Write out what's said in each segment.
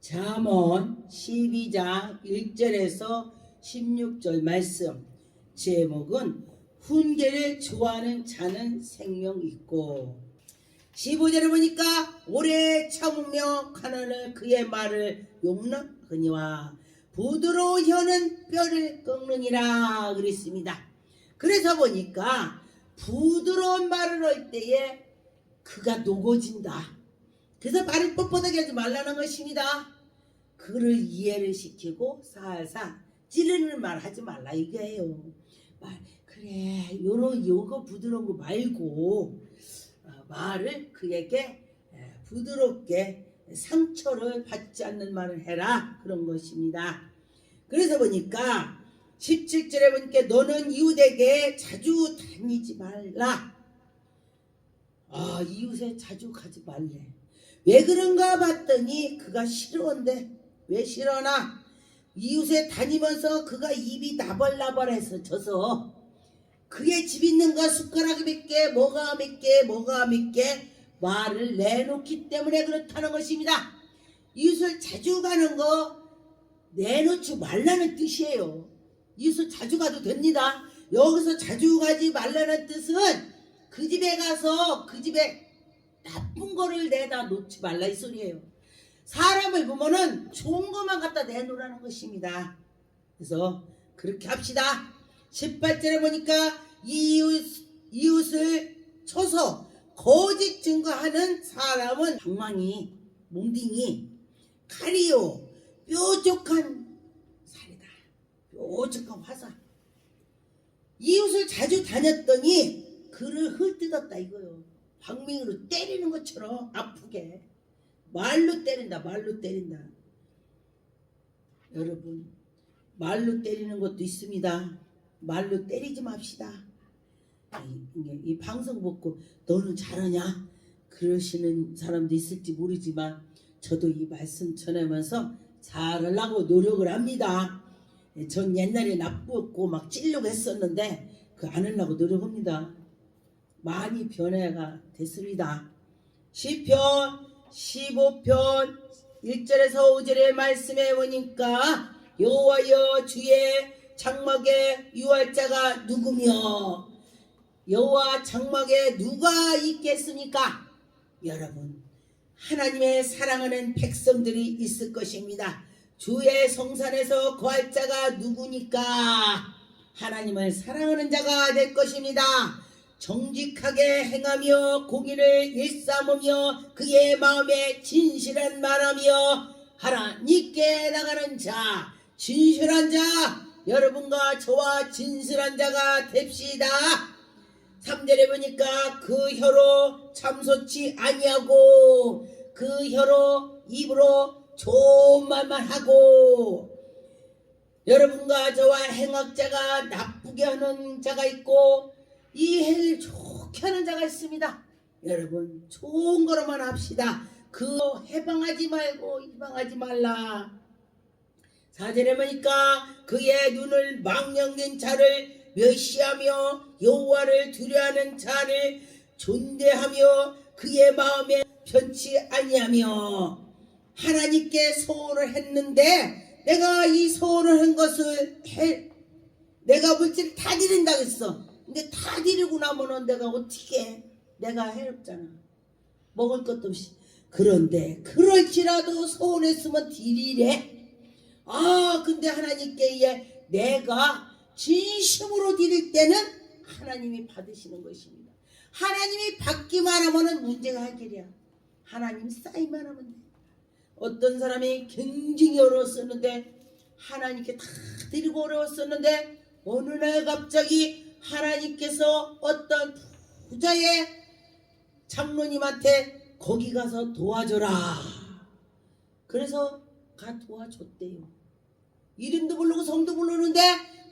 잠언 12장 1절에서 16절 말씀. 제목은 훈계를 좋아하는 자는 생명 있고, 15절에 보니까 오래 참으며 가난을 그의 말을 용납하니와 부드러운 혀는 뼈를 꺾느니라 그랬습니다. 그래서 보니까 부드러운 말을 할 때에 그가 녹아진다. 그래서 말을 뻣뻣하게 하지 말라는 것입니다. 그를 이해를 시키고 살살 찌르는 말 하지 말라 이거예요. 그래 요거 부드러운 거 말고 말을 그에게 부드럽게 상처를 받지 않는 말을 해라, 그런 것입니다. 그래서 보니까 17절에 보니까 너는 이웃에게 자주 다니지 말라. 이웃에 자주 가지 말래. 왜 그런가 봤더니 그가 싫어한대. 왜 싫어나? 이웃에 다니면서 그가 입이 나벌나벌해서 져서 그의 집 있는 거 숟가락이 몇 개, 뭐가 몇 개 말을 내놓기 때문에 그렇다는 것입니다. 이웃을 자주 가는 거 내놓지 말라는 뜻이에요. 이웃을 자주 가도 됩니다. 여기서 자주 가지 말라는 뜻은 그 집에 가서 그 집에 나쁜 거를 내다 놓지 말라 이 소리예요. 사람을 보면은 좋은 것만 갖다 내놓으라는 것입니다. 그래서 그렇게 합시다. 18절에 보니까 이웃을 쳐서 거짓 증거하는 사람은 방망이, 몽딩이, 칼이요 뾰족한 살이다. 뾰족한 화살. 이웃을 자주 다녔더니 그를 헐뜯었다 이거요. 방망이로 때리는 것처럼 아프게 말로 때린다. 여러분, 말로 때리는 것도 있습니다. 말로 때리지 맙시다. 이 방송 보고 너는 잘하냐 그러시는 사람도 있을지 모르지만 저도 이 말씀 전하면서 잘하려고 노력을 합니다. 전 옛날에 나쁘고 막 찔려고 했었는데 그 안 하려고 노력합니다. 많이 변화가 됐습니다. 시편 15편 1절에서 5절의 말씀에 보니까 여호와여 주의 장막에 유할 자가 누구며 여호와 장막에 누가 있겠습니까? 여러분, 하나님의 사랑하는 백성들이 있을 것입니다. 주의 성산에서 거할 자가 누구니까? 하나님을 사랑하는 자가 될 것입니다. 정직하게 행하며 공의를 일삼으며 그의 마음에 진실한 말하며 하나님께 나가는 자, 진실한 자, 여러분과 저와 진실한 자가 됩시다. 3절에 보니까 그 혀로 참소치 아니하고 그 혀로 입으로 좋은 말만 하고, 여러분과 저와 행악자가 나쁘게 하는 자가 있고 이 해를 좋게 하는 자가 있습니다. 여러분, 좋은 거로만 합시다. 그 해방하지 말고 이방하지 말라. 4절에 보니까 그의 눈을 망령된 자를 멸시하며 여호와를 두려워하는 자를 존대하며 그의 마음에 편치 아니하며, 하나님께 소원을 했는데 내가 이 소원을 한 것을 내가 물질을 다 드린다고 했어. 근데 다 드리고 나면은 내가 어떻게 해? 내가 해롭잖아. 먹을 것도 없이. 그런데 그럴지라도 소원했으면 드리래. 근데 하나님께 내가 진심으로 드릴 때는 하나님이 받으시는 것입니다. 하나님이 받기만 하면은 문제가 해결이야. 하나님이 쌓이만 하면 돼. 어떤 사람이 굉장히 어려웠었는데 하나님께 다 드리고 어려웠었는데 어느 날 갑자기 하나님께서 어떤 부자의 장로님한테 거기 가서 도와줘라. 그래서 가 도와줬대요. 이름도 부르고 성도 부르는데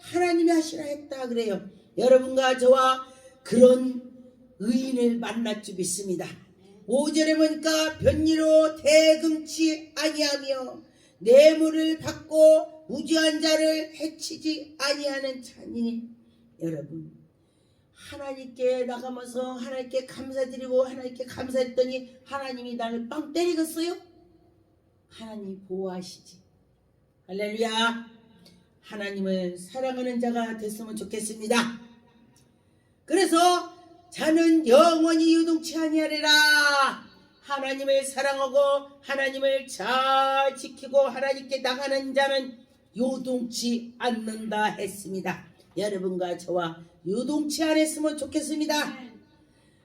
하나님이 하시라 했다 그래요. 여러분과 저와 그런 의인을 만날 줄 믿습니다. 5절에 보니까 변리로 대금치 아니하며 뇌물을 받고 무지한 자를 해치지 아니하는 자니, 여러분, 하나님께 나가면서 하나님께 감사드리고 하나님께 감사했더니 하나님이 나를 빵 때리겠어요? 하나님 보호하시지. 할렐루야. 하나님을 사랑하는 자가 됐으면 좋겠습니다. 그래서 자는 영원히 요동치 아니하리라. 하나님을 사랑하고 하나님을 잘 지키고 하나님께 나가는 자는 요동치 않는다 했습니다. 여러분과 저와 요동치 않았으면 좋겠습니다.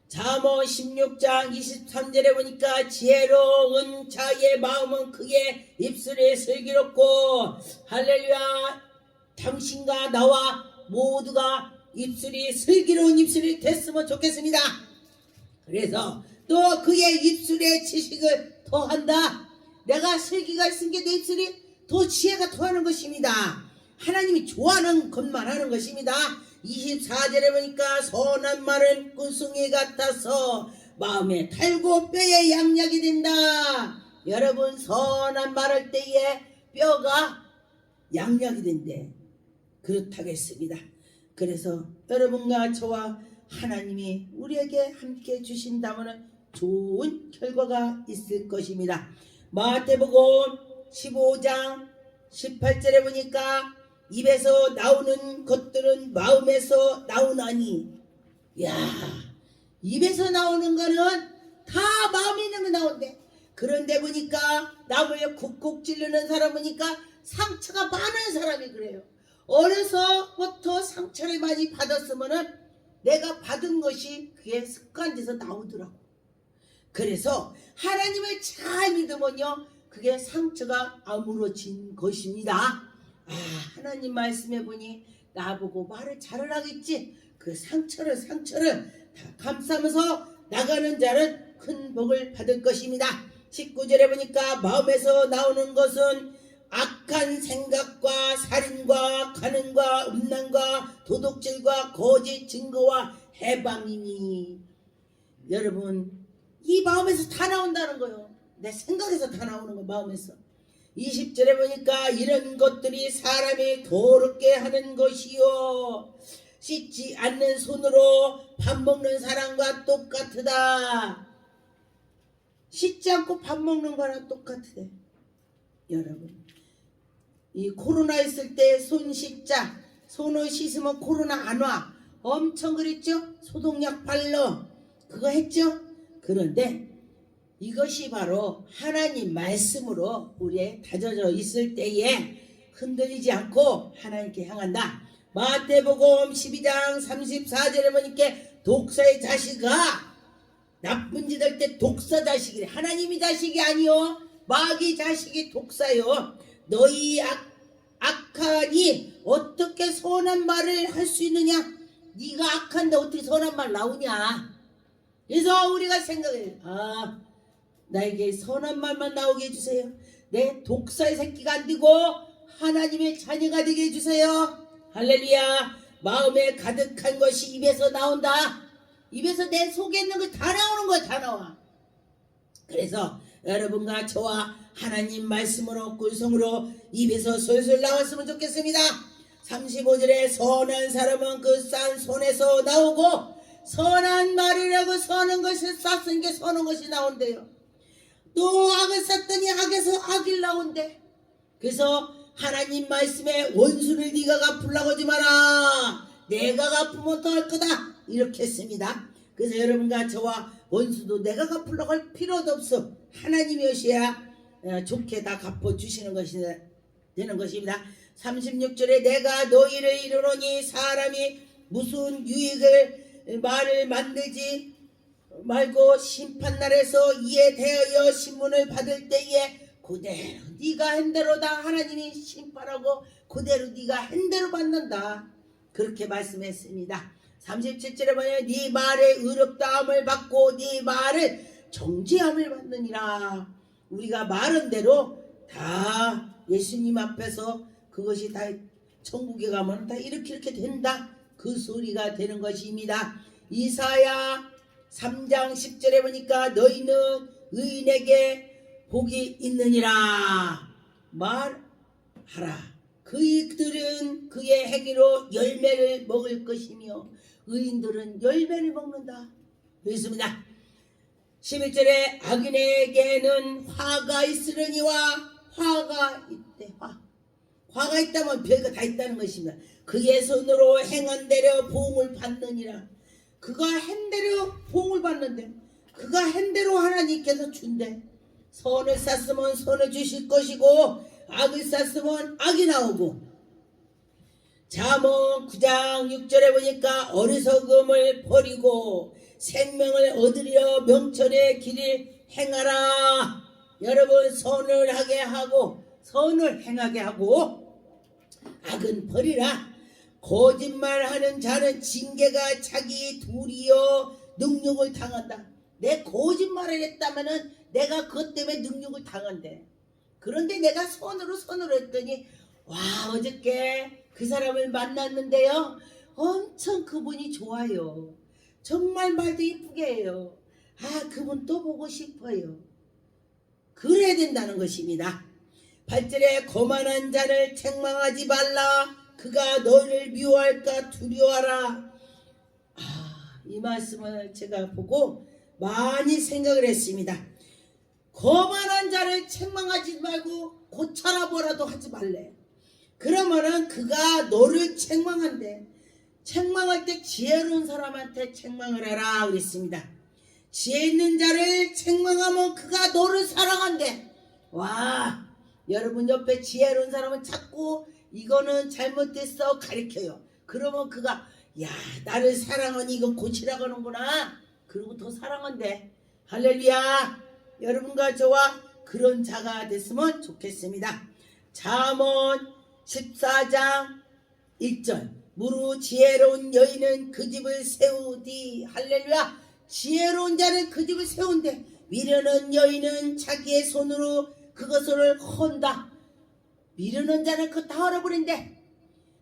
잠언 16장 23절에 보니까 지혜로운 자의 마음은 크게 입술에 슬기롭고 할렐루야 당신과 나와 모두가 입술이 슬기로운 입술이 됐으면 좋겠습니다. 그래서 또 그의 입술에 지식을 더한다. 내가 슬기가 있은 게 내 입술이 더 지혜가 더하는 것입니다. 하나님이 좋아하는 것만 하는 것입니다. 24절에 보니까 선한 말은 꿀송이 같아서 마음에 달고 뼈에 양약이 된다. 여러분 선한 말할 때에 뼈가 양약이 된대. 그렇다겠습니다. 그래서 여러분과 저와 하나님이 우리에게 함께 주신다면 좋은 결과가 있을 것입니다. 마태복음 15장 18절에 보니까 입에서 나오는 것들은 마음에서 나오나니. 야, 입에서 나오는 거는 다 마음에 있는 거 나온대. 그런데 보니까 남을 쿡쿡 찌르는 사람 보니까 상처가 많은 사람이 그래요. 어려서부터 상처를 많이 받았으면은 내가 받은 것이 그게 습관돼서 나오더라고. 그래서 하나님을 잘 믿으면요 그게 상처가 아물어진 것입니다. 아, 하나님 말씀해 보니 나보고 말을 잘하겠지. 그 상처를 다 감싸면서 나가는 자는 큰 복을 받을 것입니다. 19절에 보니까 마음에서 나오는 것은 악한 생각과 살인과 간음과 음란과 도둑질과 거짓 증거와 해방이니. 여러분 이 마음에서 다 나온다는 거예요. 내 생각에서 다 나오는 거 마음에서. 20절에 보니까 이런 것들이 사람이 더럽게 하는 것이요 씻지 않는 손으로 밥 먹는 사람과 똑같으다. 씻지 않고 밥 먹는 거랑 똑같으대. 여러분 이 코로나 있을 때 손 씻자. 손을 씻으면 코로나 안 와. 엄청 그랬죠. 소독약 발로 그거 했죠. 그런데 이것이 바로 하나님 말씀으로 우리에 다져져 있을 때에 흔들리지 않고 하나님께 향한다. 마태복음 12장 34절에 보니까 독사의 자식아 나쁜 짓 할 때 독사 자식이래. 하나님이 자식이 아니요 마귀 자식이 독사요. 너희 악하니 어떻게 선한 말을 할 수 있느냐. 네가 악한데 어떻게 선한 말 나오냐. 그래서 우리가 생각해 나에게 선한 말만 나오게 해주세요. 내 독사의 새끼가 안 되고 하나님의 자녀가 되게 해주세요. 할렐루야. 마음에 가득한 것이 입에서 나온다. 입에서 내 속에 있는 거 다 나오는 거야. 다 나와. 그래서 여러분과 저와 하나님 말씀으로 꿀송으로 입에서 솔솔 나왔으면 좋겠습니다. 35절에 선한 사람은 그 싼 손에서 나오고 선한 말이라고 선한 것을 쌌은 게 선한 것이 나온대요. 또 악을 쌌더니 악에서 악이 나온대. 그래서 하나님 말씀에 원수를 네가 갚으려고 하지 마라. 내가 갚으면 더 할 거다. 이렇게 했습니다. 그래서 여러분과 저와 원수도 내가 갚으려고 할 필요도 없어. 하나님이 오셔야 좋게 다 갚아주시는 것이 되는 것입니다. 36절에 내가 너희를 이르노니 사람이 무슨 유익을 말을 만들지 말고 심판날에서 이에 대하여 신문을 받을 때에 그대로 네가 한 대로다. 하나님이 심판하고 그대로 네가 한 대로 받는다. 그렇게 말씀했습니다. 37절에 보면 네 말에 의롭다함을 받고 네 말을 정죄함을 받느니라. 우리가 말한 대로 다 예수님 앞에서 그것이 다 천국에 가면 다 이렇게 된다. 그 소리가 되는 것입니다. 이사야 3장 10절에 보니까 너희는 의인에게 복이 있느니라 말하라. 그들은 그의 행위로 열매를 먹을 것이며 의인들은 열매를 먹는다. 그렇습니다. 11절에 악인에게는 화가 있으려니와 화가 있대. 화가 있다면 별거 다 있다는 것입니다. 그의 손으로 행한 대로 보응을 받느니라. 그가 한 대로 보응을 받는데, 그가 한 대로 하나님께서 준대. 선을 쌌으면 선을 주실 것이고 악을 쌌으면 악이 나오고. 잠언 9장 6절에 보니까 어리석음을 버리고 생명을 얻으려 명철의 길을 행하라. 여러분, 선을 하게 하고 선을 행하게 하고 악은 버리라. 거짓말하는 자는 징계가 자기 도리어 능욕을 당한다. 내 거짓말을 했다면은 내가 그것 때문에 능욕을 당한대. 그런데 내가 선으로 했더니 와, 어저께 그 사람을 만났는데요, 엄청 그분이 좋아요. 정말 말도 이쁘게 해요. 아, 그분 또 보고 싶어요. 그래야 된다는 것입니다. 8절에 거만한 자를 책망하지 말라. 그가 너를 미워할까 두려워하라. 이 말씀을 제가 보고 많이 생각을 했습니다. 거만한 자를 책망하지 말고 고쳐라 뭐라도 하지 말래. 그러면은 그가 너를 책망한대. 책망할 때 지혜로운 사람한테 책망을 해라 그랬습니다. 지혜 있는 자를 책망하면 그가 너를 사랑한대. 와, 여러분 옆에 지혜로운 사람은 자꾸 이거는 잘못됐어 가르쳐요. 그러면 그가 야, 나를 사랑하니 이거 고치라고 하는구나. 그리고 더 사랑한대. 할렐루야. 여러분과 저와 그런 자가 됐으면 좋겠습니다. 잠언 14장 1절. 무릇 지혜로운 여인은 그 집을 세우디. 할렐루야. 지혜로운 자는 그 집을 세운대. 미련한 여인은 자기의 손으로 그것을 헌다. 미련한 자는 그거 다 얼어버린대.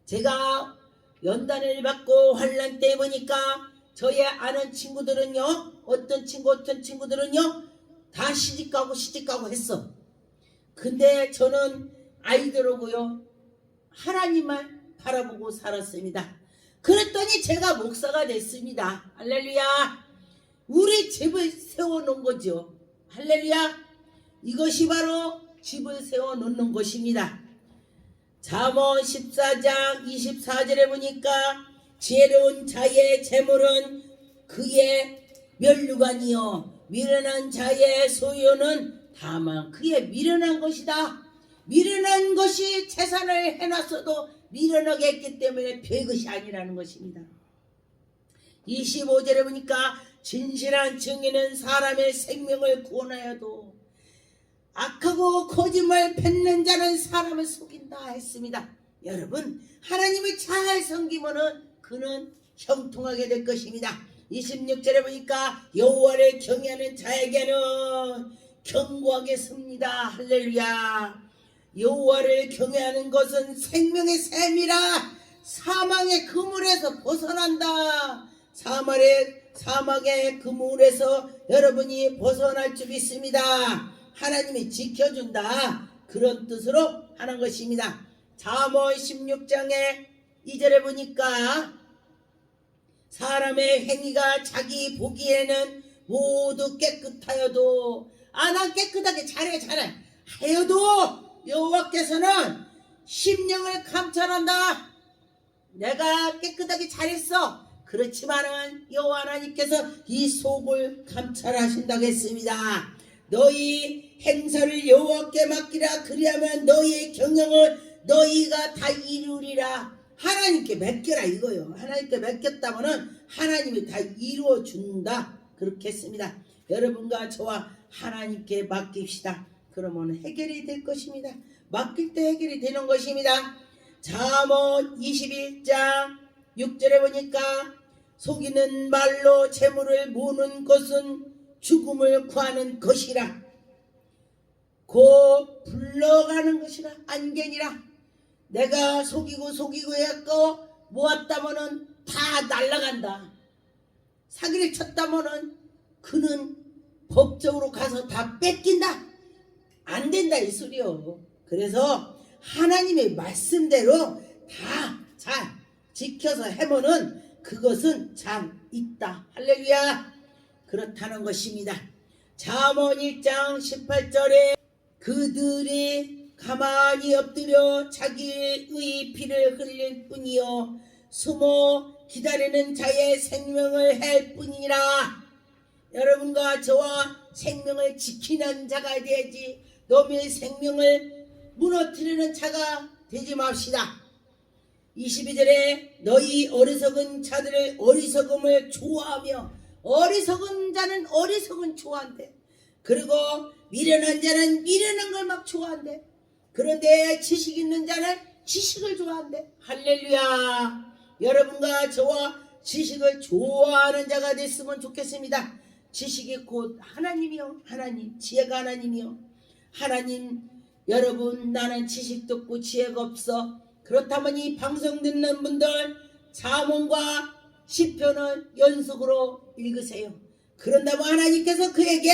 제가 연단을 받고 환난 때 보니까 저의 아는 친구들은요, 어떤 친구들은요 다 시집가고 했어. 근데 저는 아이들하고요 하나님만 바라보고 살았습니다. 그랬더니 제가 목사가 됐습니다. 할렐루야. 우리 집을 세워놓은 거죠. 할렐루야. 이것이 바로 집을 세워놓는 것입니다. 잠언 14장 24절에 보니까 지혜로운 자의 재물은 그의 면류관이요 미련한 자의 소유는 다만 그의 미련한 것이다. 미련한 것이 재산을 해놨어도 미련하게 했기 때문에 별것이 아니라는 것입니다. 25절에 보니까 진실한 증인은 사람의 생명을 구원하여도 악하고 거짓말 뱉는 자는 사람을 속인다 했습니다. 여러분, 하나님을 잘 섬기면은 그는 형통하게 될 것입니다. 26절에 보니까 여호와를 경외하는 자에게는 견고하게 섭니다. 할렐루야. 여호와를 경외하는 것은 생명의 샘이라. 사망의 그물에서 벗어난다. 사망의 그물에서 여러분이 벗어날 줄 믿습니다. 하나님이 지켜준다. 그런 뜻으로 하는 것입니다. 잠언 16장에 2절에 보니까 사람의 행위가 자기 보기에는 모두 깨끗하여도 난 깨끗하게 잘해 하여도 여호와께서는 심령을 감찰한다. 내가 깨끗하게 잘했어. 그렇지만은 여호와 하나님께서 이 속을 감찰하신다고 했습니다. 너희 행사를 여호와께 맡기라. 그리하면 너희의 경영을 너희가 다 이루리라. 하나님께 맡겨라 이거요. 하나님께 맡겼다면은 하나님이 다 이루어 준다. 그렇게 했습니다. 여러분과 저와 하나님께 맡깁시다. 그러면 해결이 될 것입니다. 맡길 때 해결이 되는 것입니다. 잠언 21장 6절에 보니까 속이는 말로 재물을 모으는 것은 죽음을 구하는 것이라. 곧 불러가는 것이라. 안견이라. 내가 속이고 했고 모았다면은 다 날아간다. 사기를 쳤다면은 그는 법적으로 가서 다 뺏긴다. 안 된다 이 소리요. 그래서 하나님의 말씀대로 다 잘 지켜서 해면은 그것은 잘 있다. 할렐루야. 그렇다는 것입니다. 잠언 1장 18절에 그들이 가만히 엎드려 자기의 피를 흘릴 뿐이요 숨어 기다리는 자의 생명을 할 뿐이라. 여러분과 저와 생명을 지키는 자가 되지 너의 생명을 무너뜨리는 자가 되지 맙시다. 22절에 너희 어리석은 자들을 어리석음을 좋아하며 어리석은 자는 어리석은 좋아한대. 그리고 미련한 자는 미련한 걸 막 좋아한대. 그런데 지식 있는 자는 지식을 좋아한대. 할렐루야. 여러분과 저와 지식을 좋아하는 자가 됐으면 좋겠습니다. 지식이 곧 하나님이요 하나님 지혜가 하나님이요 하나님. 여러분 나는 지식도 없고 지혜가 없어. 그렇다면 이 방송 듣는 분들 잠언과 시편을 연속으로 읽으세요. 그런다면 하나님께서 그에게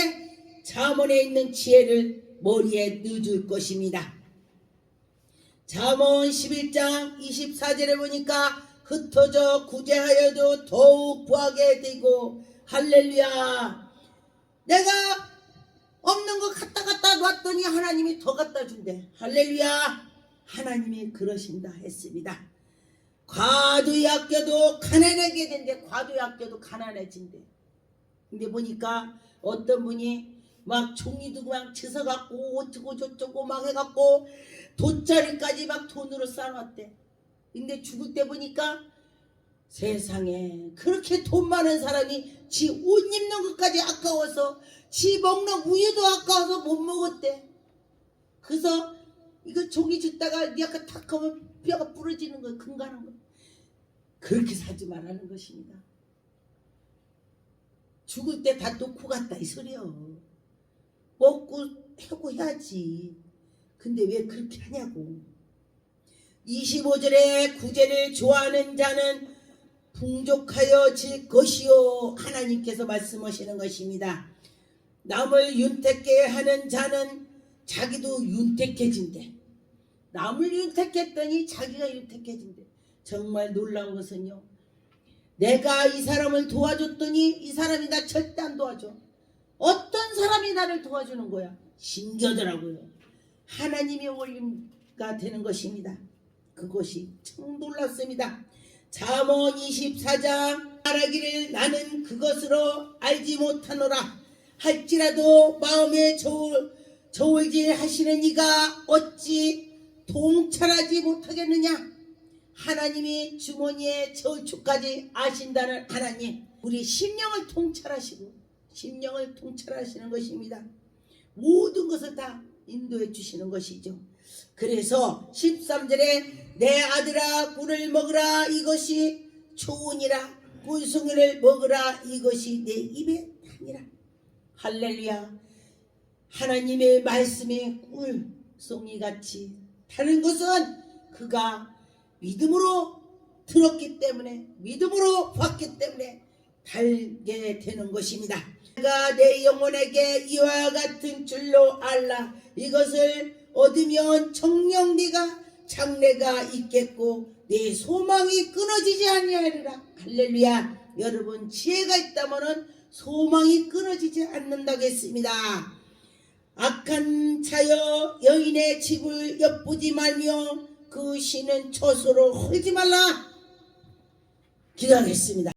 잠언에 있는 지혜를 머리에 넣어줄 것입니다. 잠언 11장 24절에 보니까 흩어져 구제하여도 더욱 구하게 되고. 할렐루야. 내가 없는 거 갖다 놨더니 하나님이 더 갖다 준대. 할렐루야. 하나님이 그러신다 했습니다. 과도히 아껴도 가난하게 된대. 과도히 아껴도 가난해진대. 근데 보니까 어떤 분이 막 종이도 막 찢어갖고 어쩌고 저쩌고 막 해갖고 돗자리까지 막 돈으로 쌓아놨대. 근데 죽을 때 보니까 세상에 그렇게 돈 많은 사람이 지 옷 입는 것까지 아까워서 지 먹는 우유도 아까워서 못 먹었대. 그래서 이거 종이 줬다가 약간 탁 하면 뼈가 부러지는 거 금가는 거. 그렇게 살지 말라는 것입니다. 죽을 때 다 놓고 갔다 이 소리요. 먹고 하고 해야지. 근데 왜 그렇게 하냐고. 25절에 구제를 좋아하는 자는 풍족하여질 것이요. 하나님께서 말씀하시는 것입니다. 남을 윤택게 하는 자는 자기도 윤택해진대. 남을 윤택했더니 자기가 윤택해진대. 정말 놀라운 것은요, 내가 이 사람을 도와줬더니 이 사람이 나 절대 안 도와줘. 어떤 사람이 나를 도와주는 거야. 신기하더라고요. 하나님의 원리가 되는 것입니다. 그것이 참 놀랍습니다. 잠언 24장 말하기를 나는 그것으로 알지 못하노라 할지라도 마음에 저울질 하시는 이가 어찌 통찰하지 못하겠느냐. 하나님이 주머니에 저울추까지 아신다는 하나님, 우리 심령을 통찰하시고 심령을 통찰하시는 것입니다. 모든 것을 다 인도해 주시는 것이죠. 그래서 13절에 내 아들아 꿀을 먹으라 이것이 초운이라 꿀송이를 먹으라 이것이 내 입에 타니라. 할렐루야. 하나님의 말씀에 꿀송이같이 타는 것은 그가 믿음으로 들었기 때문에 믿음으로 봤기 때문에 달게 되는 것입니다. 내가 내 영혼에게 이와 같은 줄로 알라. 이것을 얻으면 정녕 네가 장래가 있겠고 내 소망이 끊어지지 아니하리라. 할렐루야. 여러분 지혜가 있다면 소망이 끊어지지 않는다고 했습니다. 악한 자여 여인의 집을 엿보지 말며 그 신은 처소로 홀지 말라. 기도하겠습니다.